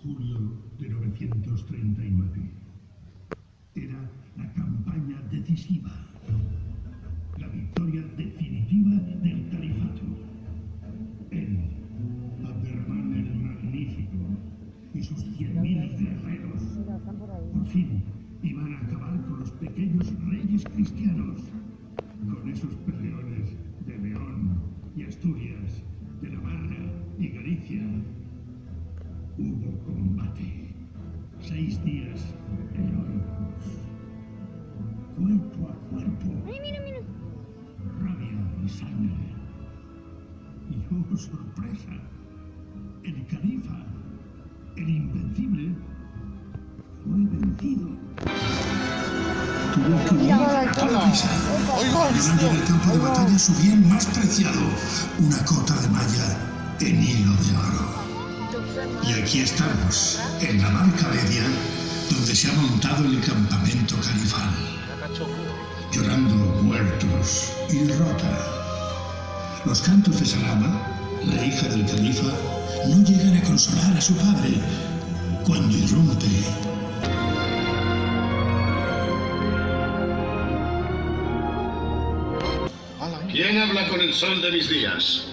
julio de 939. Era la campaña decisiva, la victoria definitiva del califato. Él, Abderrahmán el Magnífico, y sus 100.000 guerreros, por fin iban a acabar con los pequeños reyes cristianos, con esos peleones de León y Asturias, de Navarra y Galicia. Hubo combate, 6 días heroicos, cuerpo a cuerpo, Ay, mira, mira. rabia y sangre. Y oh, sorpresa, el califa, el invencible, fue vencido. Tuvo que huir a toda prisa. Llevando del campo de batalla su bien más preciado, una cota de malla en hilo de oro. Y aquí estamos, en la Marca Media, donde se ha montado el campamento califal. Llorando muertos y derrota. Los cantos de Salama, la hija del califa, no llegan a consolar a su padre cuando irrumpe. ¿Quién habla con el sol de mis días?